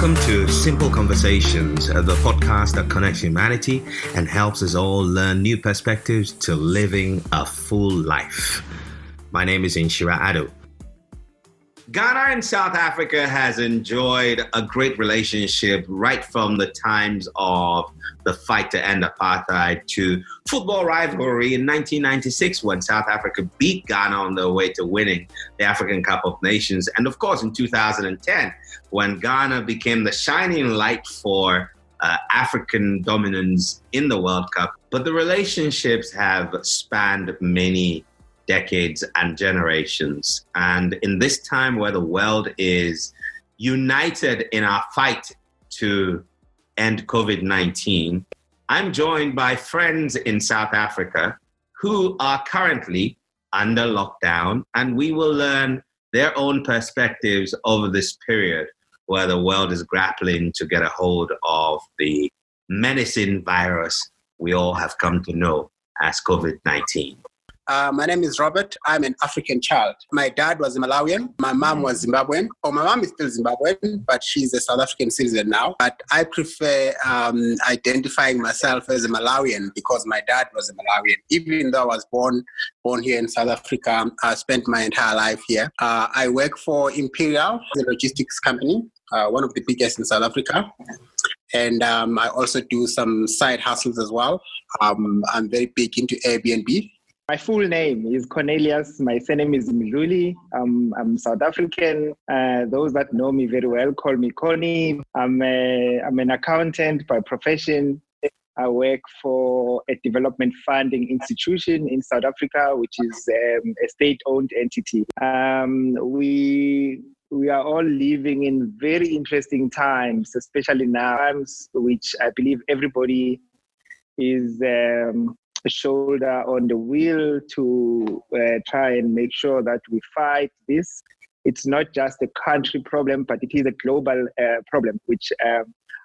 Welcome to Simple Conversations, the podcast that connects humanity and helps us all learn new perspectives to living a full life. My name is Inshira Ado. Ghana and South Africa has enjoyed a great relationship right from the times of the fight to end apartheid to football rivalry in 1996 when South Africa beat Ghana on their way to winning the African Cup of Nations. And of course, in 2010, when Ghana became the shining light for African dominance in the World Cup. But the relationships have spanned many decades and generations. And in this time where the world is united in our fight to end COVID-19, I'm joined by friends in South Africa who are currently under lockdown, and we will learn their own perspectives over this period where the world is grappling to get a hold of the menacing virus we all have come to know as COVID-19. My name is Robert. I'm an African child. My dad was Malawian. My mom was Zimbabwean. My mom is still Zimbabwean, but she's a South African citizen now. But I prefer identifying myself as a Malawian because my dad was a Malawian. Even though I was born here in South Africa, I spent my entire life here. I work for Imperial, the logistics company, one of the biggest in South Africa. And I also do some side hustles as well. I'm very big into Airbnb. My full name is Cornelius. My surname is Mluli. I'm South African. Those that know me very well call me Connie. I'm an accountant by profession. I work for a development funding institution in South Africa, which is a state-owned entity. We are all living in very interesting times, especially now, times which I believe everybody is a shoulder on the wheel to try and make sure that we fight this. It's not just a country problem, but it is a global problem, which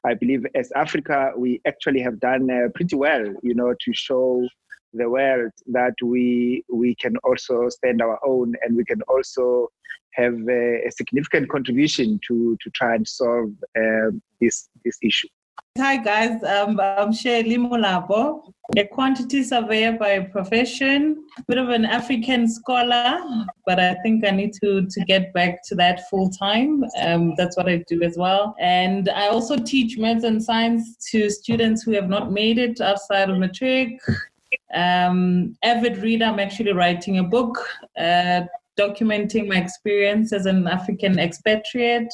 I believe as Africa, we actually have done pretty well, to show the world that we can also stand our own and we can also have a significant contribution to try and solve this issue. Hi guys, I'm Shelley, a quantity surveyor by profession, a bit of an African scholar, but I think I need to get back to that full time. That's what I do as well. And I also teach maths and science to students who have not made it outside of matric. Avid reader, I'm actually writing a book, documenting my experience as an African expatriate.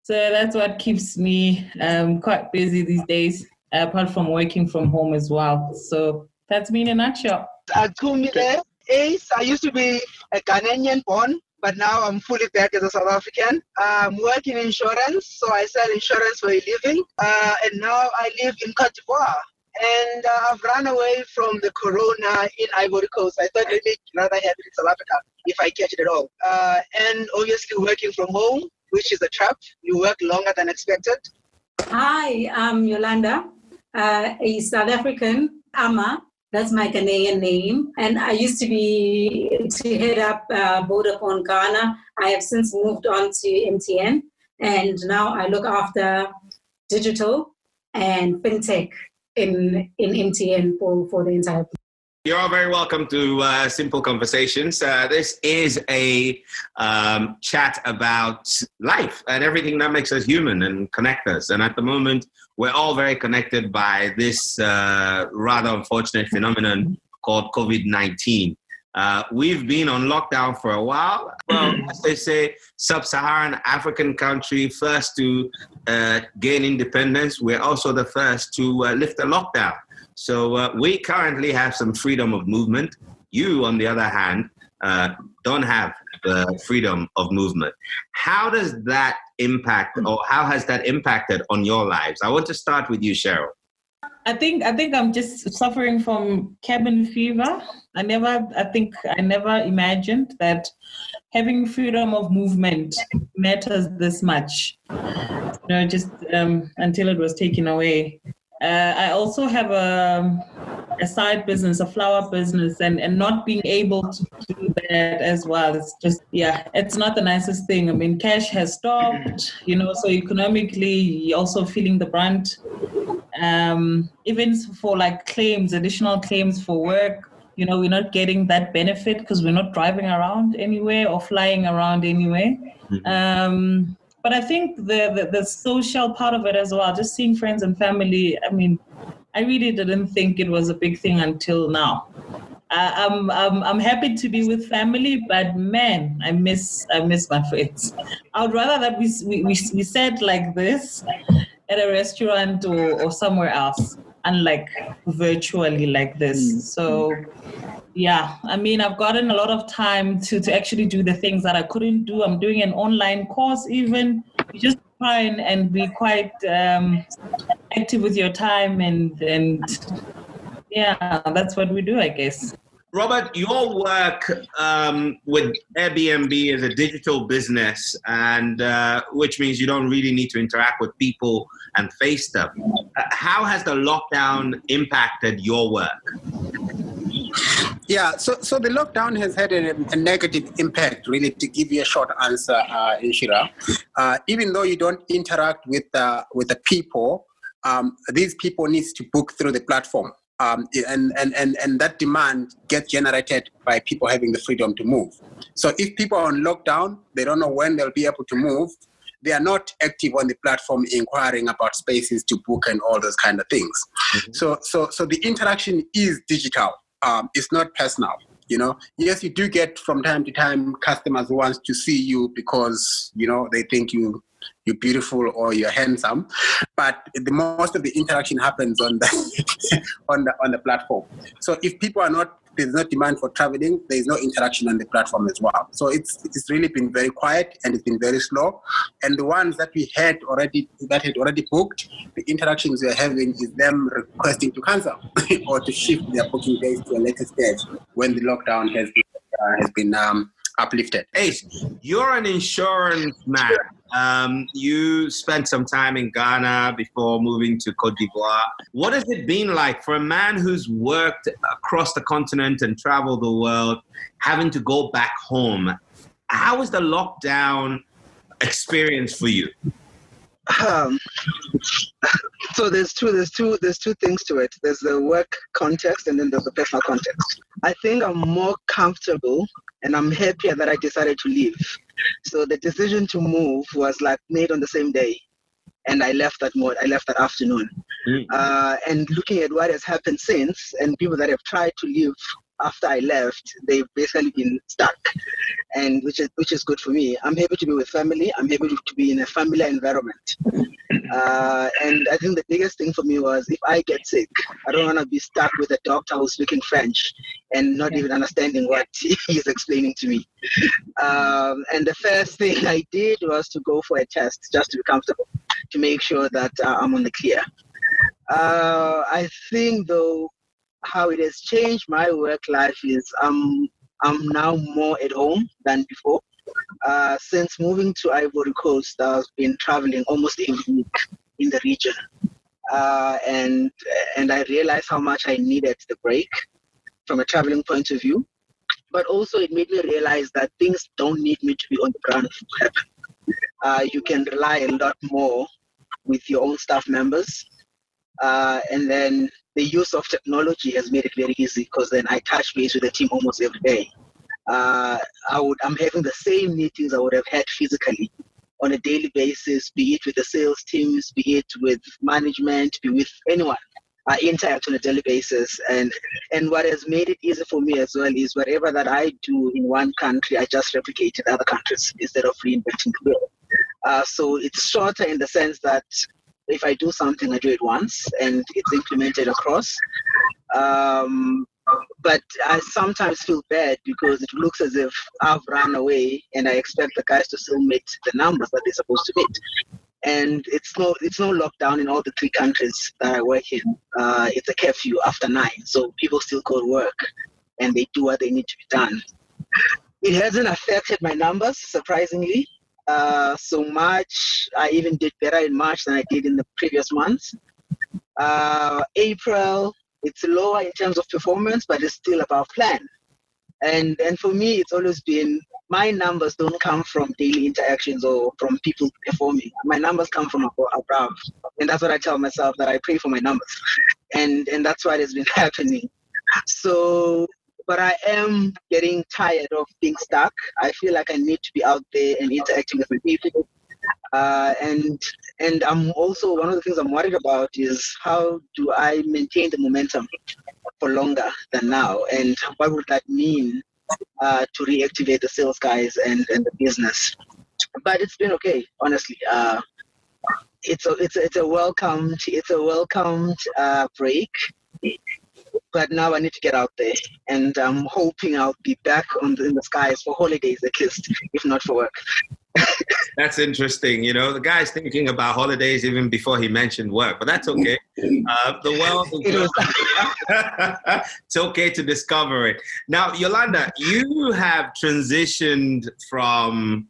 So that's what keeps me quite busy these days, apart from working from home as well. So that's me in a nutshell. I used to be a Ghanaian born, but now I'm fully back as a South African. I'm working in insurance, so I sell insurance for a living. And now I live in Cote d'Ivoire. And I've run away from the corona in Ivory Coast. I thought maybe I'd rather have it in South Africa if I catch it at all. And obviously working from home, which is a trap. You work longer than expected. Hi, I'm Yolanda, a South African, Ama. That's my Ghanaian name. And I used to head up Vodafone Ghana. I have since moved on to MTN. And now I look after digital and fintech in MTN for the entire people. You're all very welcome to Simple Conversations. This is a chat about life and everything that makes us human and connect us. And at the moment, we're all very connected by this rather unfortunate phenomenon called COVID-19. We've been on lockdown for a while. Well, as they say, sub-Saharan African country, first to gain independence. We're also the first to lift the lockdown. So we currently have some freedom of movement. You, on the other hand, don't have the freedom of movement. How does that impact, or how has that impacted on your lives? I want to start with you, Cheryl. I think I'm just suffering from cabin fever. I never imagined that having freedom of movement matters this much. Just until it was taken away. I also have a side business, a flower business, and not being able to do that as well. It's just, it's not the nicest thing. I mean, cash has stopped, so economically, you're also feeling the brunt. Even for like claims, additional claims for work, we're not getting that benefit because we're not driving around anywhere or flying around anywhere. Mm-hmm. But I think the social part of it as well, just seeing friends and family, I mean, I really didn't think it was a big thing until now. I'm happy to be with family, but man, I miss my friends. I would rather that we sat like this at a restaurant or somewhere else, unlike virtually like this. So yeah, I mean, I've gotten a lot of time to actually do the things that I couldn't do. I'm doing an online course even. You just try and be quite active with your time and yeah, that's what we do, I guess. Robert, your work with Airbnb is a digital business, and which means you don't really need to interact with people and face them. How has the lockdown impacted your work? Yeah, so the lockdown has had a negative impact, really, to give you a short answer, Inshira. Even though you don't interact with the people, these people need to book through the platform. And that demand gets generated by people having the freedom to move. So if people are on lockdown, they don't know when they'll be able to move. They are not active on the platform inquiring about spaces to book and all those kind of things. Mm-hmm. So the interaction is digital. It's not personal. Yes, you do get from time to time customers who want to see you because they think you're beautiful or you're handsome, but the most of the interaction happens on the on the platform. So if people there's no demand for traveling, there's no interaction on the platform as well. So it's really been very quiet and it's been very slow. And the ones that we had already booked, the interactions we're having is them requesting to cancel or to shift their booking dates to a later stage when the lockdown has been uplifted. Ace, you're an insurance man. You spent some time in Ghana before moving to Côte d'Ivoire. What has it been like for a man who's worked across the continent and traveled the world, having to go back home? How was the lockdown experience for you? So there's two things to it. There's the work context and then there's the personal context. I think I'm more comfortable and I'm happier that I decided to leave. So the decision to move was like made on the same day, and I left that afternoon. And looking at what has happened since, and people that have tried to leave after I left, they've basically been stuck, and which is good for me. I'm happy to be with family. I'm happy to be in a familiar environment. And I think the biggest thing for me was if I get sick, I don't want to be stuck with a doctor who's speaking French and not even understanding what he's explaining to me. And the first thing I did was to go for a test just to be comfortable, to make sure that I'm on the clear. I think though, how it has changed my work life is I'm now more at home than before. Since moving to Ivory Coast, I've been traveling almost every week in the region. And I realized how much I needed the break from a traveling point of view. But also it made me realize that things don't need me to be on the ground to happen. You can rely a lot more with your own staff members. And then the use of technology has made it very easy because then I touch base with the team almost every day. I'm having the same meetings I would have had physically on a daily basis, be it with the sales teams, be it with management, be with anyone. I interact on a daily basis. And what has made it easy for me as well is whatever that I do in one country, I just replicate in other countries instead of reinventing the wheel. So it's shorter in the sense that if I do something, I do it once and it's implemented across. But I sometimes feel bad because it looks as if I've run away and I expect the guys to still meet the numbers that they're supposed to meet. And it's no lockdown in all the 3 countries that I work in. It's a curfew after 9, so people still go to work and they do what they need to be done. It hasn't affected my numbers, surprisingly. So March, I even did better in March than I did in the previous months. April, it's lower in terms of performance, but it's still above plan. And for me, it's always been, my numbers don't come from daily interactions or from people performing. My numbers come from above. And that's what I tell myself, that I pray for my numbers. And that's what has been happening. So, but I am getting tired of being stuck. I feel like I need to be out there and interacting with my people. And I'm also, one of the things I'm worried about is how do I maintain the momentum for longer than now, and what would that mean to reactivate the sales guys and the business? But it's been okay, honestly. It's a welcomed break. But now I need to get out there, and I'm hoping I'll be back in the skies for holidays at least, if not for work. That's interesting. You know, the guy's thinking about holidays even before he mentioned work, but that's okay. The world is it's okay to discover it. Now, Yolanda, you have transitioned from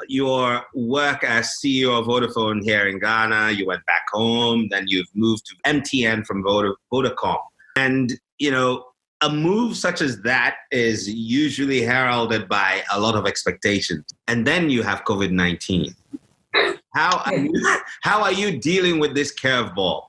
your work as CEO of Vodafone here in Ghana. You went back home, then you've moved to MTN from Vodacom. And, you know, a move such as that is usually heralded by a lot of expectations. And then you have COVID-19. How are you dealing with this curveball?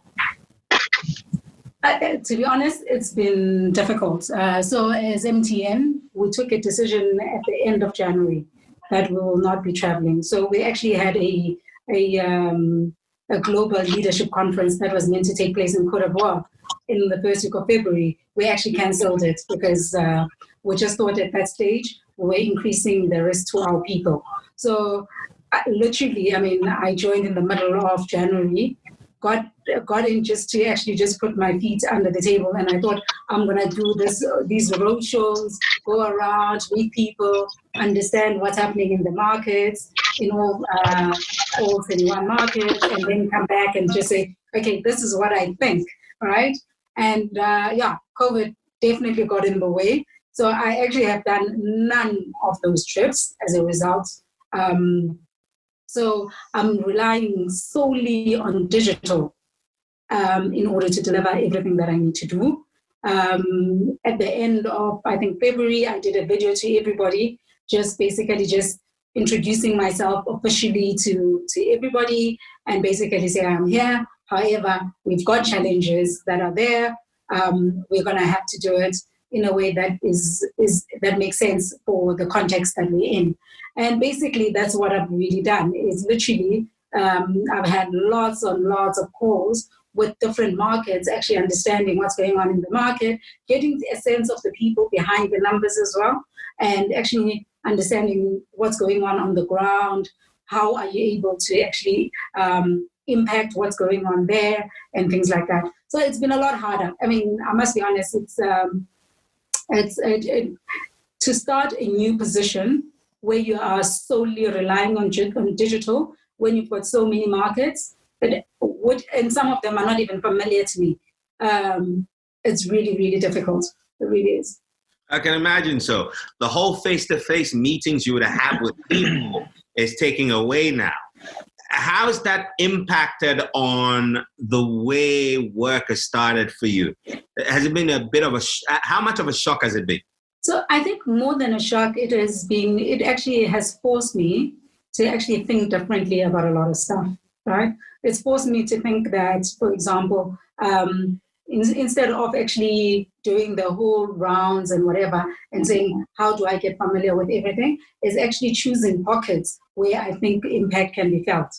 To be honest, it's been difficult. So as MTN, we took a decision at the end of January that we will not be traveling. So we actually had a global leadership conference that was meant to take place in Curveball in the first week of February. We actually cancelled it because we just thought at that stage we were increasing the risk to our people. So literally, I mean, I joined in the middle of January, got in just to put my feet under the table, and I thought I'm going to do these road shows, go around, meet people, understand what's happening in the markets, in all 31 markets, and then come back and just say, okay, this is what I think, right? And COVID definitely got in the way. So I actually have done none of those trips as a result. So I'm relying solely on digital in order to deliver everything that I need to do. At the end of, I think, February, I did a video to everybody, just introducing myself officially to everybody and basically say I'm here. However, we've got challenges that are there. We're going to have to do it in a way that that makes sense for the context that we're in. And basically, that's what I've really done. Is literally, I've had lots and lots of calls with different markets, actually understanding what's going on in the market, getting a sense of the people behind the numbers as well, and actually understanding what's going on the ground. How are you able to actually impact what's going on there and things like that? So it's been a lot harder. I mean, I must be honest. It's to start a new position where you are solely relying on digital when you've got so many markets, and some of them are not even familiar to me. It's really, really difficult. It really is. I can imagine so. The whole face-to-face meetings you would have with people is taking away now. How's that impacted on the way work has started for you? Has it been a bit of how much of a shock has it been? So I think more than a shock, it actually has forced me to actually think differently about a lot of stuff, right? It's forced me to think that, for example, instead of actually doing the whole rounds and whatever and saying, how do I get familiar with everything, is actually choosing pockets where I think impact can be felt,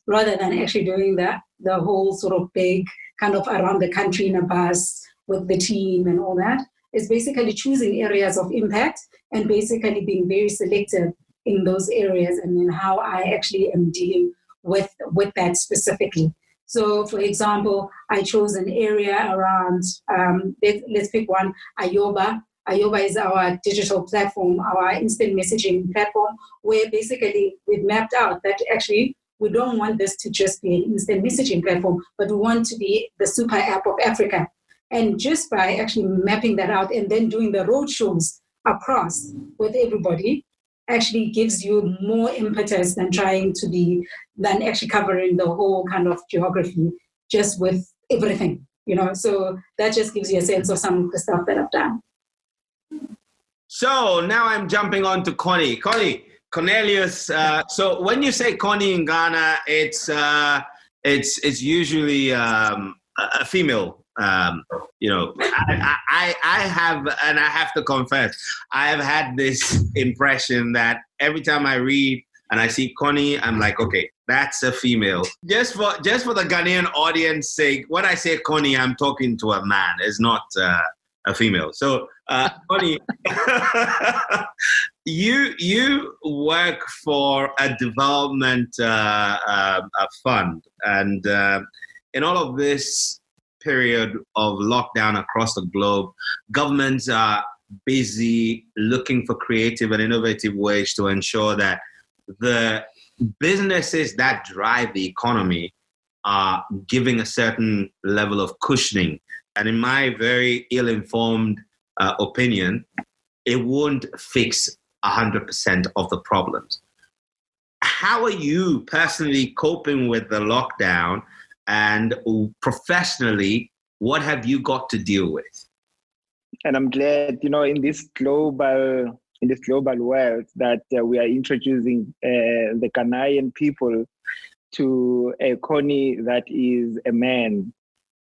rather than actually doing the whole sort of big kind of around the country in a bus with the team and all that. It's basically choosing areas of impact and basically being very selective in those areas, and then how I actually am dealing with that specifically. So, for example, I chose an area around, let's pick one, Ayoba. Ayoba is our digital platform, our instant messaging platform, where basically we've mapped out that actually we don't want this to just be an instant messaging platform, but we want to be the super app of Africa. And just by actually mapping that out and then doing the road shows across with everybody actually gives you more impetus than actually covering the whole kind of geography just with everything, So that just gives you a sense of some of the stuff that I've done. So now I'm jumping on to Connie. Connie, Cornelius. So when you say Connie in Ghana, it's usually a female. I have, and I have to confess, I have had this impression that every time I read and I see Connie, I'm like, okay, that's a female. Just for the Ghanaian audience sake, when I say Connie, I'm talking to a man. It's not a female. So, Connie, you work for a development fund, and in all of this period of lockdown across the globe, governments are busy looking for creative and innovative ways to ensure that the businesses that drive the economy are giving a certain level of cushioning. And in my very ill-informed opinion, it won't fix 100% of the problems. How are you personally coping with the lockdown, and professionally, what have you got to deal with? And I'm glad, in this global world that we are introducing the Ghanaian people to a Connie that is a man.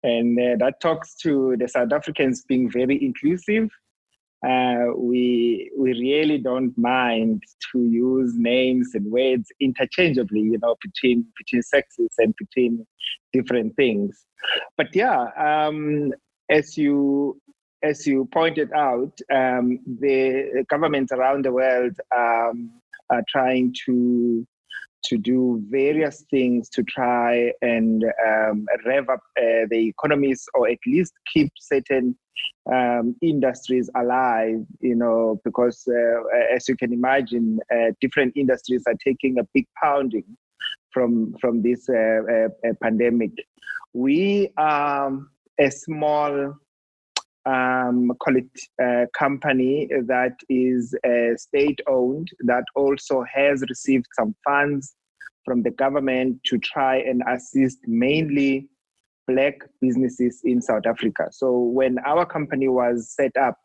And that talks to the South Africans being very inclusive. We really don't mind to use names and words interchangeably, between sexes and between different things. But yeah, as you pointed out, the governments around the world are trying to do various things to try and rev up the economies, or at least keep certain industries alive, because as you can imagine, different industries are taking a big pounding from this pandemic. We are a small company that is state-owned, that also has received some funds from the government to try and assist mainly Black businesses in South Africa. So when our company was set up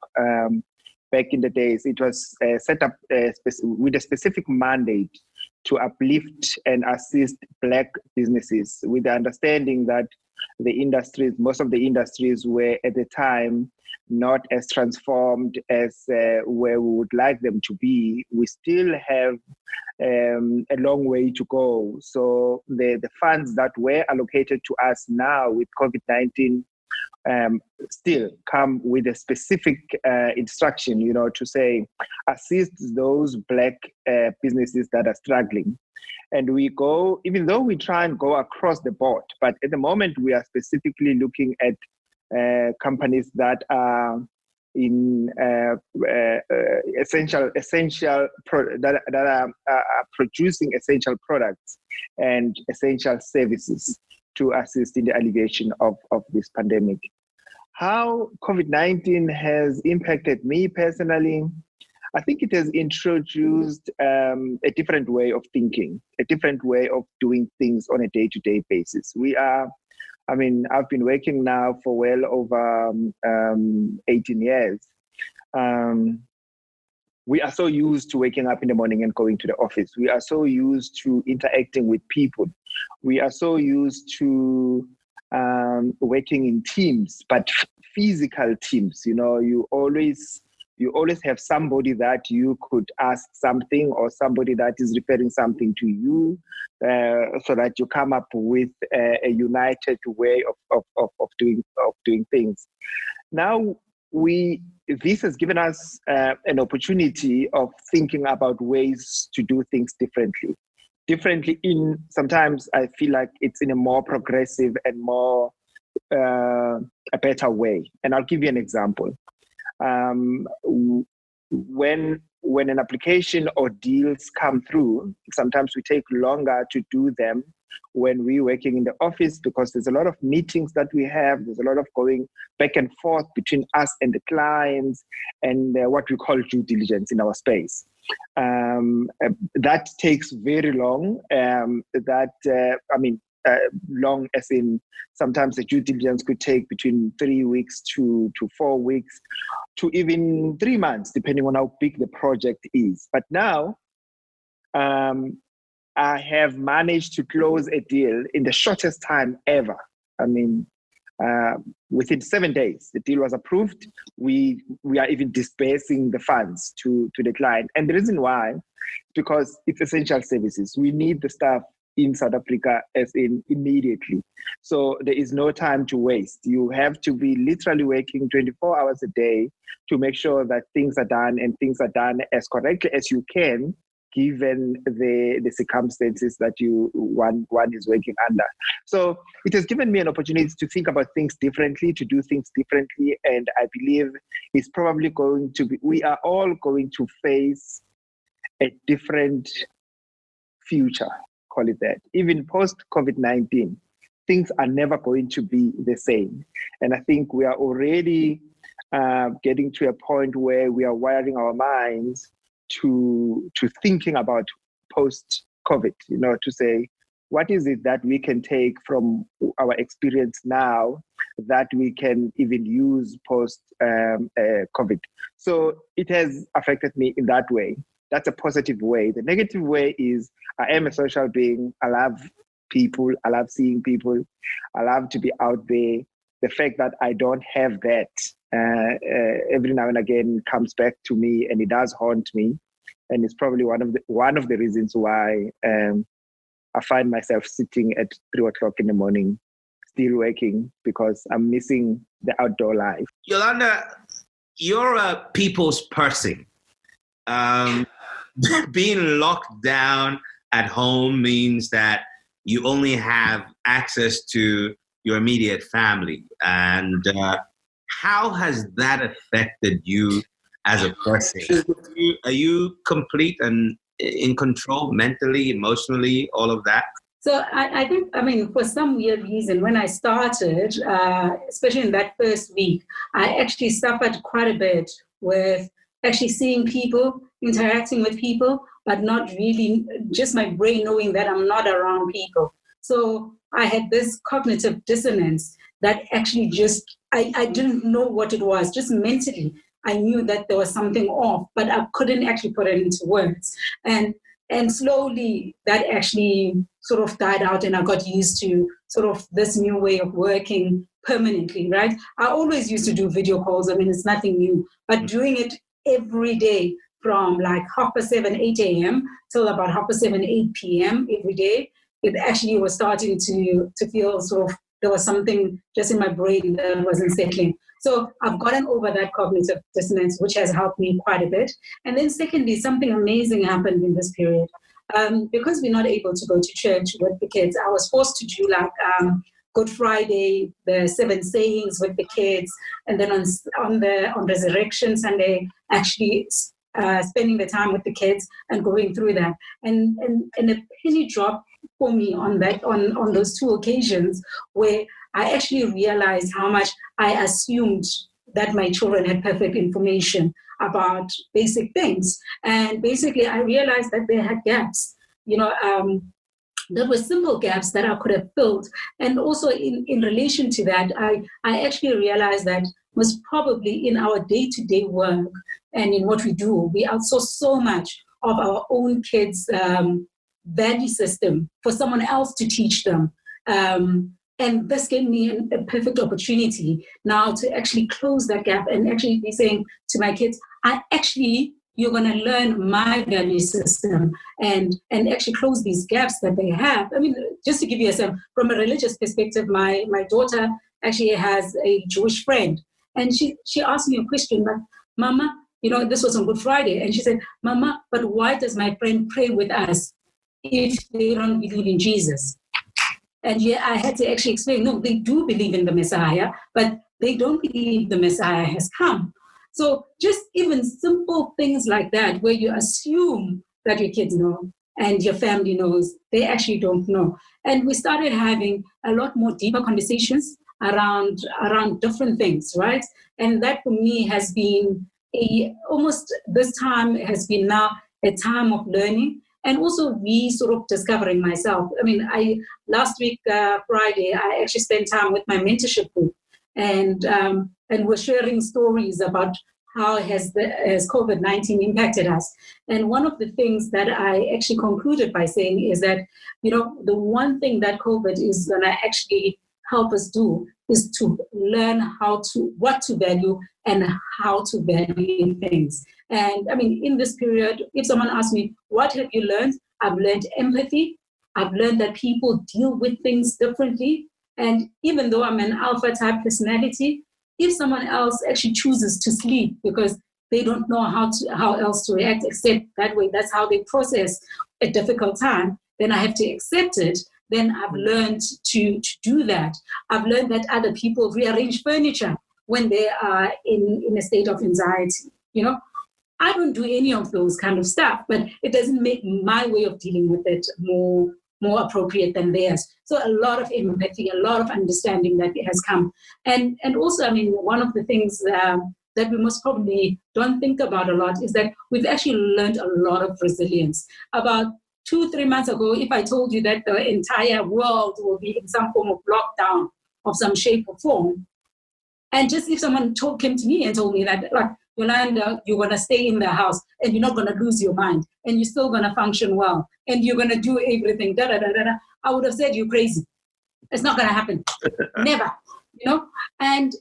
back in the days, it was set up with a specific mandate to uplift and assist Black businesses, with the understanding that most of the industries were at the time not as transformed as where we would like them to be. We still have a long way to go. So the funds that were allocated to us now with COVID-19 still come with a specific instruction, to say, assist those Black businesses that are struggling. And we go, even though we try and go across the board, but at the moment we are specifically looking at companies that are in that are producing essential products and essential services to assist in the alleviation of this pandemic. How COVID-19 has impacted me personally, I think it has introduced a different way of thinking, a different way of doing things on a day-to-day basis. I've been working now for well over 18 years. We are so used to waking up in the morning and going to the office. We are so used to interacting with people. We are so used to working in teams, but physical teams. You always have somebody that you could ask something, or somebody that is referring something to you, so that you come up with a united way of doing things. Now, this has given us an opportunity of thinking about ways to do things differently. Sometimes I feel like it's in a more progressive and more a better way. And I'll give you an example. When an application or deals come through, sometimes we take longer to do them when we're working in the office, because there's a lot of meetings that we have. There's a lot of going back and forth between us and the clients, and what we call due diligence in our space. That takes very long. long, as in sometimes the due diligence could take between 3 weeks to 4 weeks to even 3 months, depending on how big the project is. But now I have managed to close a deal in the shortest time ever. I mean, within 7 days, the deal was approved. We are even dispersing the funds to the client. And the reason why, because it's essential services. We need the staff in South Africa as in immediately. So there is no time to waste. You have to be literally working 24 hours a day to make sure that things are done, and things are done as correctly as you can, given the circumstances that one is working under. So it has given me an opportunity to think about things differently, to do things differently. And I believe it's probably going to be, we are all going to face a different future, call it that. Even post-COVID-19, things are never going to be the same. And I think we are already getting to a point where we are wiring our minds to thinking about post-COVID, to say, what is it that we can take from our experience now that we can even use post-COVID? So it has affected me in that way. That's a positive way. The negative way is I am a social being. I love people. I love seeing people. I love to be out there. The fact that I don't have that every now and again comes back to me, and it does haunt me. And it's probably one of the reasons why I find myself sitting at 3 o'clock in the morning, still working, because I'm missing the outdoor life. Yolanda, you're a people's person. Being locked down at home means that you only have access to your immediate family. And how has that affected you as a person? Are you complete and in control mentally, emotionally, all of that? So I think, for some weird reason, when I started, especially in that first week, I actually suffered quite a bit with actually seeing people, interacting with people, but not really, just my brain knowing that I'm not around people. So I had this cognitive dissonance that actually just, I didn't know what it was, just mentally. I knew that there was something off, but I couldn't actually put it into words. And slowly that actually sort of died out, and I got used to sort of this new way of working permanently, right? I always used to do video calls. It's nothing new, but doing it every day from like 7:30, 8 a.m. till about 7:30, 8 p.m. every day, it actually was starting to feel sort of there was something just in my brain that wasn't settling. So I've gotten over that cognitive dissonance, which has helped me quite a bit. And then secondly, something amazing happened in this period. Because we're not able to go to church with the kids, I was forced to do like Good Friday, the 7 sayings with the kids, and then on Resurrection Sunday, actually spending the time with the kids and going through that. And a penny dropped for me on those 2 occasions where I actually realized how much I assumed that my children had perfect information about basic things. And basically, I realized that they had gaps. There were simple gaps that I could have filled. And also in relation to that, I actually realized that most probably in our day-to-day work and in what we do, we outsource so much of our own kids' value system for someone else to teach them. And this gave me a perfect opportunity now to actually close that gap and actually be saying to my kids, you're going to learn my value system and actually close these gaps that they have. Just to give you from a religious perspective, my daughter actually has a Jewish friend. And she asked me a question, but Mama, this was on Good Friday. And she said, Mama, but why does my friend pray with us if they don't believe in Jesus? And I had to actually explain, no, they do believe in the Messiah, but they don't believe the Messiah has come. So just even simple things like that, where you assume that your kids know and your family knows, they actually don't know. And we started having a lot more deeper conversations around different things, right? And that for me has been almost this time has been now a time of learning and also sort of discovering myself. I mean, last week, Friday, I actually spent time with my mentorship group, and we're sharing stories about how has COVID-19 impacted us. And one of the things that I actually concluded by saying is that, the one thing that COVID is going to actually help us do is to learn what to value and how to value things. And I mean, in this period, if someone asks me, what have you learned? I've learned empathy. I've learned that people deal with things differently. And even though I'm an alpha type personality, if someone else actually chooses to sleep because they don't know how else to react except that way, that's how they process a difficult time, then I have to accept it. Then I've learned to do that. I've learned that other people rearrange furniture when they are in a state of anxiety. I don't do any of those kind of stuff, but it doesn't make my way of dealing with it more appropriate than theirs. So a lot of empathy, a lot of understanding that has come. And also, I mean, one of the things that we most probably don't think about a lot is that we've actually learned a lot of resilience. About 2-3 months ago, if I told you that the entire world will be in some form of lockdown of some shape or form, and just if someone came to me and told me that, like, Yolanda, you're going to stay in the house and you're not going to lose your mind and you're still going to function well and you're going to do everything, I would have said you're crazy. It's not going to happen. Never. And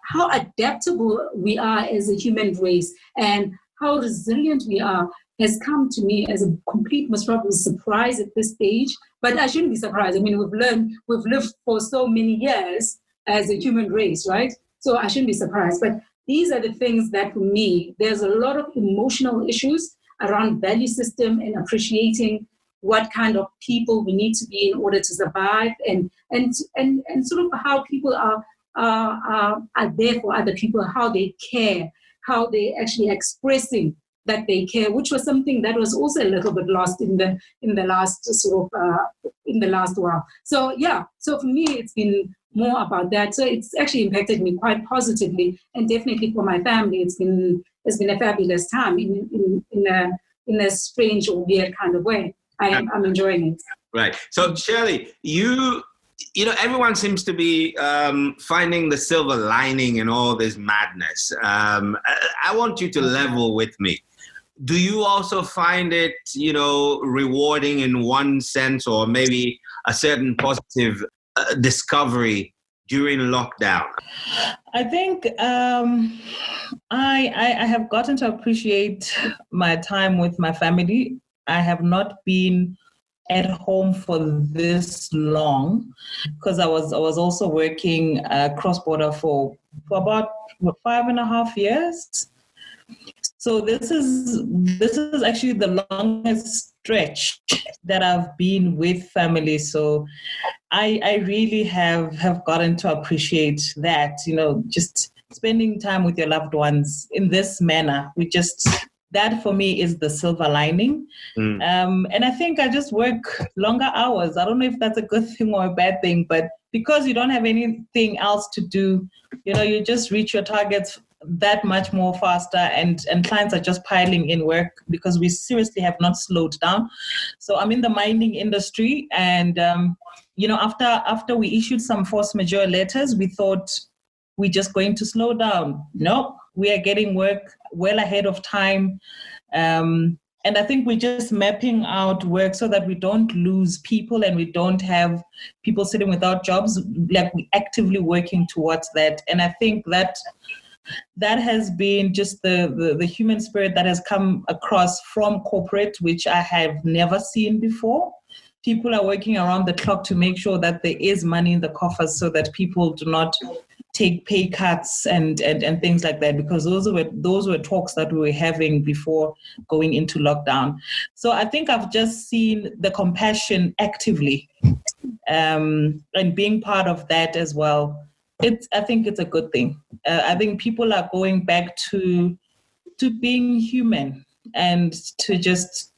how adaptable we are as a human race and how resilient we are has come to me as a complete, most probably surprise at this stage. But I shouldn't be surprised. I mean, we've lived for so many years as a human race, right? So I shouldn't be surprised. But these are the things that, for me, there's a lot of emotional issues around value system and appreciating what kind of people we need to be in order to survive, and sort of how people are there for other people, how they care, how they actually expressing that they care, which was something that was also a little bit lost in the last while. So yeah, so for me, it's been more about that. So it's actually impacted me quite positively, and definitely for my family, it's been a fabulous time in a strange or weird kind of way. I'm enjoying it. Right. So Shelley, everyone seems to be finding the silver lining in all this madness. I want you to level with me. Do you also find it, rewarding in one sense, or maybe a certain positive discovery during lockdown? I think I have gotten to appreciate my time with my family. I have not been at home for this long because I was also working cross-border for about 5.5 years. So this is actually the longest stretch that I've been with family. So I really have gotten to appreciate that, just spending time with your loved ones in this manner. That for me is the silver lining. And I think I just work longer hours. I don't know if that's a good thing or a bad thing, but because you don't have anything else to do, you just reach your targets that much more faster, and clients are just piling in work because we seriously have not slowed down. So I'm in the mining industry, and after we issued some force majeure letters, we thought we're just going to slow down. No, we are getting work well ahead of time. And I think we're just mapping out work so that we don't lose people and we don't have people sitting without jobs. Like, we're actively working towards that. And I think that has been just the human spirit that has come across from corporate, which I have never seen before. People are working around the clock to make sure that there is money in the coffers so that people do not take pay cuts and things like that, because those were talks that we were having before going into lockdown. So I think I've just seen the compassion actively, and being part of that as well. I think it's a good thing. I think people are going back to being human and to just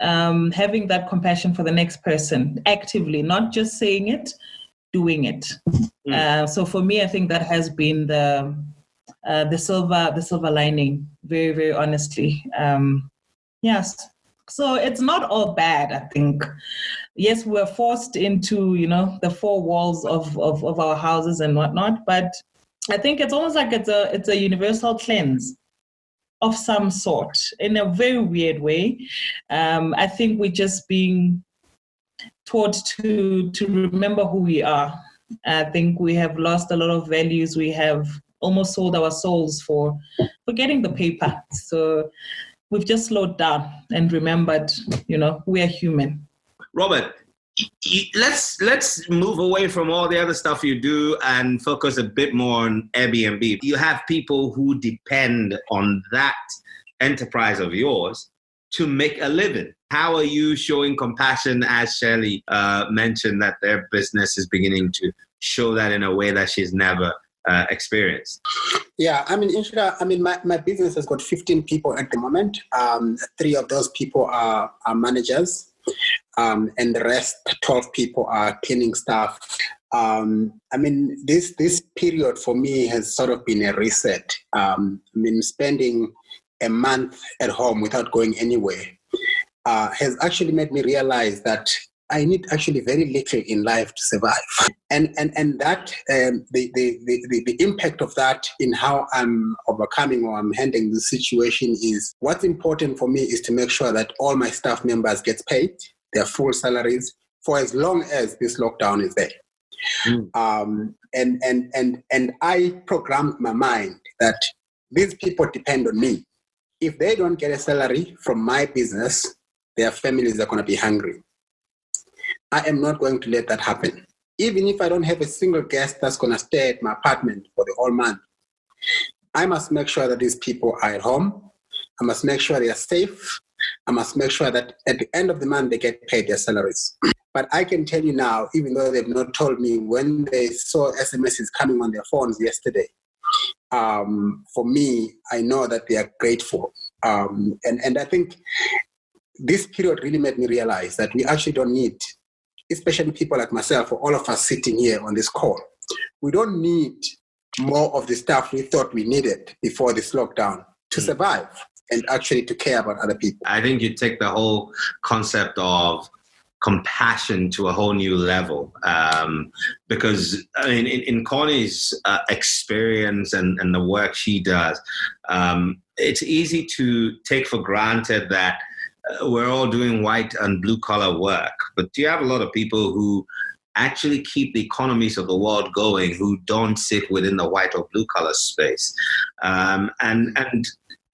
having that compassion for the next person actively, not just saying it, doing it. So for me, I think that has been the silver lining. Very, very honestly. Yes. So it's not all bad, I think. Yes, we're forced into, the four walls of our houses and whatnot, but I think it's almost like it's a universal cleanse of some sort in a very weird way. I think we're just being taught to remember who we are. I think we have lost a lot of values. We have almost sold our souls for getting the paper. So we've just slowed down and remembered, we are human. Robert, let's move away from all the other stuff you do and focus a bit more on Airbnb. You have people who depend on that enterprise of yours to make a living. How are you showing compassion, as Shelley mentioned, that their business is beginning to show that in a way that she's never experienced? Yeah, Inshira, my business has got 15 people at the moment. 3 of those people are managers. And the rest, 12 people are cleaning staff. This period for me has sort of been a reset. Spending a month at home without going anywhere has actually made me realize that I need actually very little in life to survive. And that the impact of that in how I'm overcoming or I'm handling the situation is, what's important for me is to make sure that all my staff members get paid their full salaries for as long as this lockdown is there. And I programmed my mind that these people depend on me. If they don't get a salary from my business, their families are going to be hungry. I am not going to let that happen. Even if I don't have a single guest that's going to stay at my apartment for the whole month, I must make sure that these people are at home. I must make sure they are safe. I must make sure that at the end of the month, they get paid their salaries. But I can tell you now, even though they've not told me, when they saw SMSs coming on their phones yesterday, for me, I know that they are grateful. And I think this period really made me realize that we actually don't need, especially people like myself, or all of us sitting here on this call, we don't need more of the stuff we thought we needed before this lockdown to survive and actually to care about other people. I think you take the whole concept of compassion to a whole new level, because in Connie's experience and the work she does, it's easy to take for granted that we're all doing white and blue collar work, but you have a lot of people who actually keep the economies of the world going, who don't sit within the white or blue collar space. And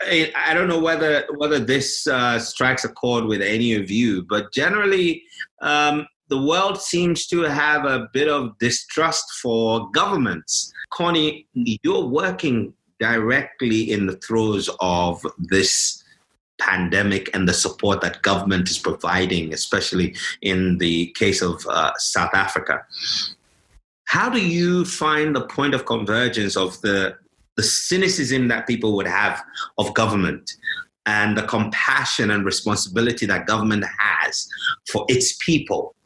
I don't know whether this strikes a chord with any of you, but generally the world seems to have a bit of distrust for governments. Connie, you're working directly in the throes of this pandemic and the support that government is providing, especially in the case of South Africa. How do you find the point of convergence of the cynicism that people would have of government and the compassion and responsibility that government has for its people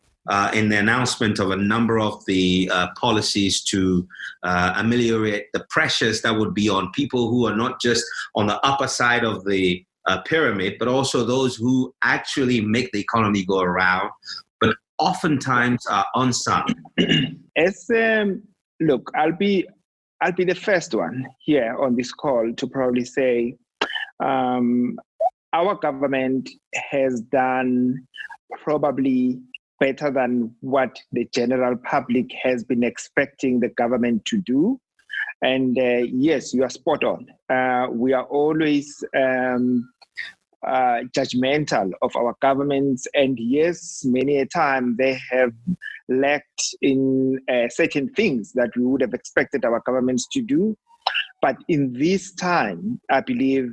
in the announcement of a number of the policies to ameliorate the pressures that would be on people who are not just on the upper side of the pyramid, but also those who actually make the economy go around, but oftentimes are unsung? Look, I'll be the first one here on this call to probably say our government has done probably better than what the general public has been expecting the government to do. And yes, you are spot on. We are always judgmental of our governments, and yes, many a time they have lacked in certain things that we would have expected our governments to do. But in this time, I believe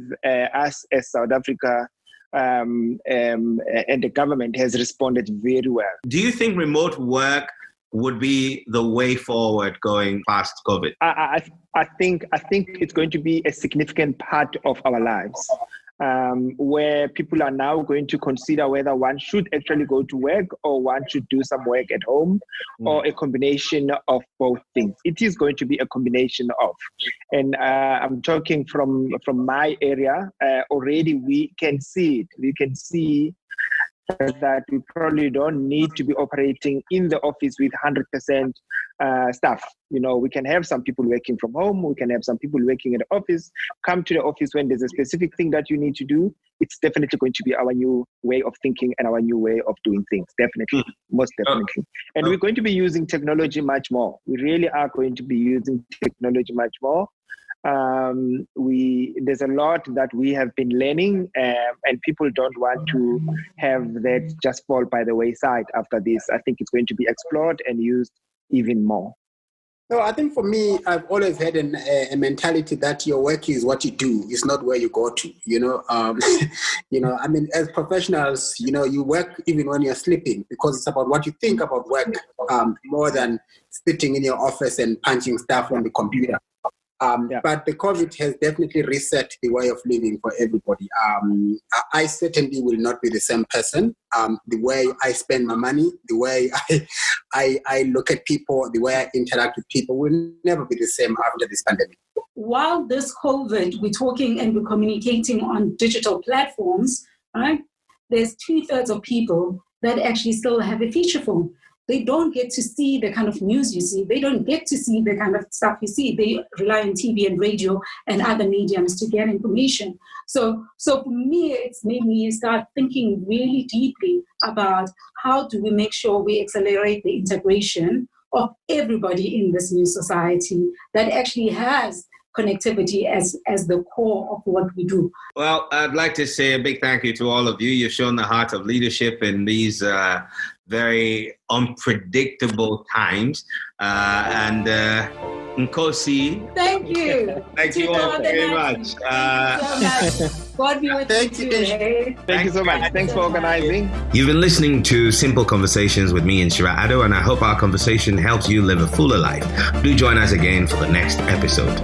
us as South Africa and the government has responded very well. Do you think remote work would be the way forward going past COVID? I think it's going to be a significant part of our lives, where people are now going to consider whether one should actually go to work or one should do some work at home, or a combination of both things. It is going to be a combination of. And I'm talking from my area, already we can see it. We can see that we probably don't need to be operating in the office with 100% staff. We can have some people working from home. We can have some people working in the office. Come to the office when there's a specific thing that you need to do. It's definitely going to be our new way of thinking and our new way of doing things. Definitely, most definitely. And we're going to be using technology much more. We really are going to be using technology much more. There's a lot that we have been learning, and people don't want to have that just fall by the wayside after this. I think it's going to be explored and used even more. So I think for me, I've always had a mentality that your work is what you do, it's not where you go to. I mean, as professionals, you work even when you're sleeping, because it's about what you think about work more than sitting in your office and punching stuff on the computer. But the COVID has definitely reset the way of living for everybody. I certainly will not be the same person. The way I spend my money, the way I look at people, the way I interact with people will never be the same after this pandemic. While this COVID, we're talking and we're communicating on digital platforms, right? There's 2/3 of people that actually still have a feature phone. They don't get to see the kind of news you see. They don't get to see the kind of stuff you see. They rely on TV and radio and other mediums to get information. So for me, it's made me start thinking really deeply about how do we make sure we accelerate the integration of everybody in this new society that actually has connectivity as the core of what we do. Well, I'd like to say a big thank you to all of you. You've shown the heart of leadership in these very unpredictable times. Nkosi. Thank you. Thank you all very much. God be with you. Thank you so much. Thanks for organizing. You've been listening to Simple Conversations with me, Inshira Addo, and I hope our conversation helps you live a fuller life. Do join us again for the next episode.